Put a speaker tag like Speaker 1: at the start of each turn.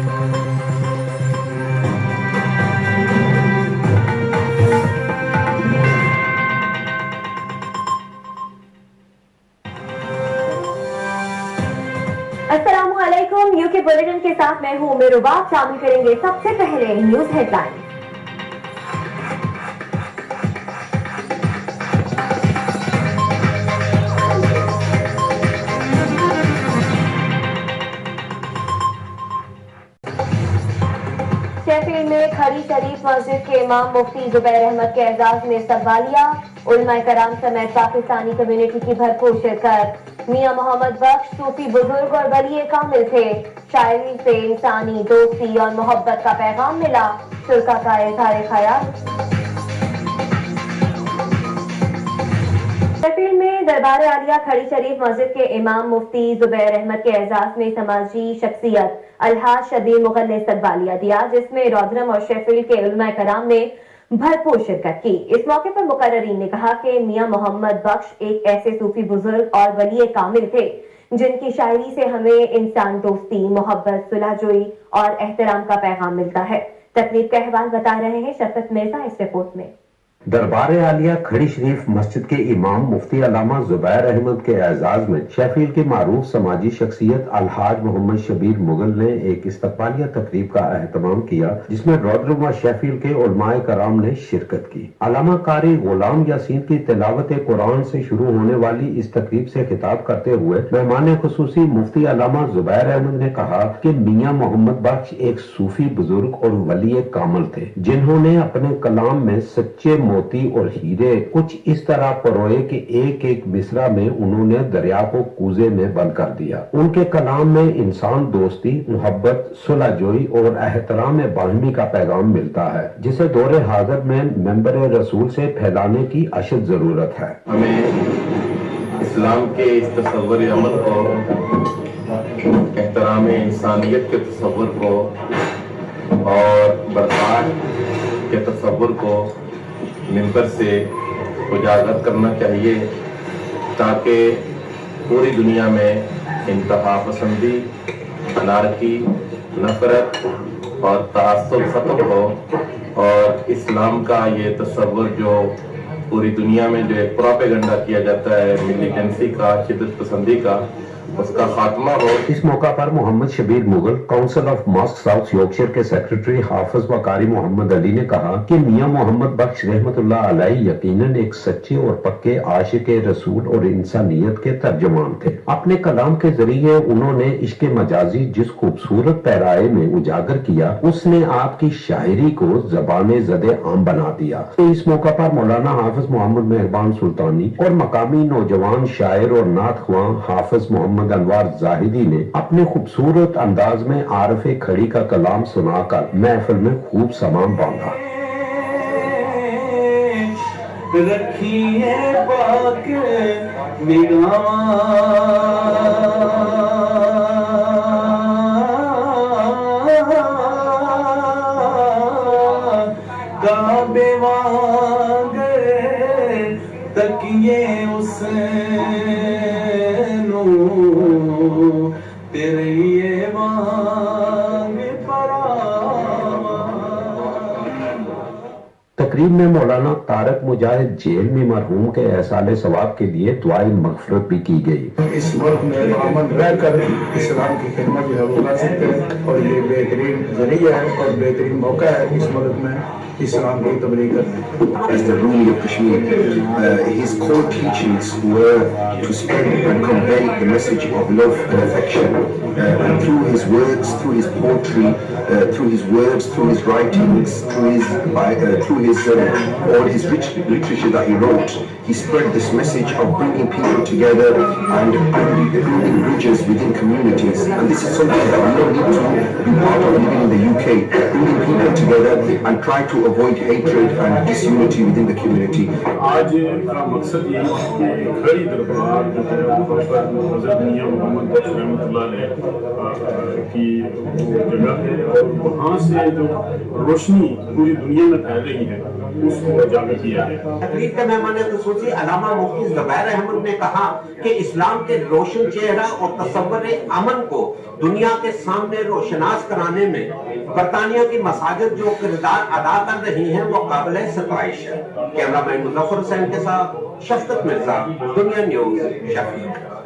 Speaker 1: अस्सलामुअलैकुम, UK bulletin के साथ मैं हूं उम्मे रुबाब। शामिल करेंगे सबसे पहले न्यूज हेडलाइन। शेफील्ड में खड़ी शरीफ मस्जिद के इमाम मुफ्ती जुबैर अहमद के एजाज में इस्तकबालिया। उलमा कराम समेत पाकिस्तानी कम्युनिटी की भरपूर शिरकत। मियां मोहम्मद बख्श सूफी बुजुर्ग और वली कामिल थे। शायरी से इंसानी दोस्ती और मोहब्बत का पैगाम मिला। शुरका का इज़हार ख्याल। शेफील्ड में दरबार आलिया खड़ी शरीफ मस्जिद के इमाम मुफ्ती जुबैर अहमद के एजाज में समाजी शख्सियत अलहाज शबीर मुगल ने इस्तकबालिया दिया, जिसमें रॉदरम और शेफील्ड के उलमा कराम ने भरपूर शिरकत की। इस मौके पर मुकर्ररीन ने कहा कि मियां मोहम्मद बख्श एक ऐसे सूफी बुजुर्ग और वली कामिल थे जिनकी शायरी से हमें इंसान दोस्ती, मोहब्बत, सुलहजोई और एहतराम का पैगाम मिलता है। तकरीब का अहवाल बता रहे हैं शफकत मिर्जा इस रिपोर्ट में।
Speaker 2: दरबार आलिया खड़ी शरीफ मस्जिद के इमाम मुफ्ती अल्लामा जुबैर अहमद के एजाज में शेफील्ड के मारूफ समाजी शख्सियत अलहाज मोहम्मद शबीर मुगल ने एक इस्तकबालिया तकरीब का एहतमाम किया, जिसमें रॉदरम व शेफील्ड के उलमाए कराम ने शिरकत की। अल्लामा कारी गुलाम यासीन की तिलावत कुरान से शुरू होने वाली इस तकरीब से खिताब करते हुए मेहमान खुसूसी मुफ्ती अल्लामा जुबैर अहमद ने कहा कि मियां मोहम्मद बख्श एक सूफी बुजुर्ग और वली कामिल थे, जिन्होंने अपने कलाम में सच्चे मोती और हीरे कुछ इस तरह परोए कि एक एक मिसरा में उन्होंने दरिया को कूजे में बंद कर दिया। उनके कलाम में इंसान दोस्ती, मोहब्बत, सुलहजोई और एहतराम बाहिमी का पैगाम मिलता है, जिसे दौरे हाजिर में मेंबर रसूल से फैलाने की अशद जरूरत है।
Speaker 3: हमें इस्लाम के इस तसव्वुर अमल को, एहतराम इंसानियत के तसव्वुर को और बर्दाश्त के तसव्वुर को मिंबर से उजागर करना चाहिए, ताकि पूरी दुनिया में इंतहा पसंदी, अनारकी, नफरत और तआस्सुब खत्म हो और इस्लाम का ये तसव्वुर जो पूरी दुनिया में जो एक प्रोपेगेंडा किया जाता है मिलिटेंसी का, शिद्दत पसंदी का, उसका खात्मा हो।
Speaker 2: इस मौका पर Mohammad Shabbir Mughal council of mosque south Yorkshire के सेक्रेटरी हाफिज व कारी मोहम्मद अली ने कहा कि मियां मोहम्मद बख्श रहमतुल्लाह अलैहि यकीनन एक सच्चे और पक्के आशिक रसूल और इंसानियत के तर्जुमान थे। अपने कलाम के जरिए उन्होंने इश्क मजाजी जिस खूबसूरत पैराए में उजागर किया, उसने आपकी शायरी को ज़बान ज़दे आम बना दिया। तो इस मौका पर मौलाना हाफिज मोहम्मद मेहरबान सुल्तानी और मकामी नौजवान शायर और नात ख्वां हाफिज मोहम्मद अनवार जाहिदी ने अपने खूबसूरत अंदाज में आरफ़े खड़ी का कलाम सुनाकर महफिल में खूब समा बांधा।
Speaker 4: रखिए पाक निगाह काबे वांगे तकिए उसे तेरे ये मांग
Speaker 2: तकरीब में मौलाना तारक मुजाहिद जेल में मरहूम के एहसाले सवाब के लिए दुआए मगफरत भी की गई।
Speaker 5: इस मुल्क में अमन रह कर इस्लाम की खिदमत जो है वो कर सकते हैं और ये बेहतरीन जरिया है और बेहतरीन मौका है इस मुल्क में इस्लाम की तबलीग करने।
Speaker 6: As the ruler of Kashmir, his core teachings were to spread and convey the message of love and affection, and through his works, through his poetry, through his words, through his writings, through his all his rich literature that he wrote, he spread this message of bringing people together and building bridges within communities. And this is something that we don't need to be part of living in the UK, bringing people together and try to avoid hatred and disunity within the community.
Speaker 7: आज का मकसद ये है कि खड़ी दरबार जो है हज़रत मियां मोहम्मद बख्श रहमतुल्लाह अलैह की वो जगह है और वहाँ से जो रोशनी पूरी दुनिया में फैल रही है اس کو اجاگر کیا ہے۔
Speaker 2: تقریب کے مہمان خصوصی علامہ مفتی زبیر احمد نے کہا کہ اسلام کے روشن چہرہ اور تصور امن کو دنیا کے سامنے روشناس کرانے میں برطانیہ کی مساجد جو کردار ادا کر رہی ہیں وہ قابل ستائش ہے۔ کیمرہ مین مظفر حسین کے ساتھ شفقت مرزا، دنیا نیوز، شیفیلڈ۔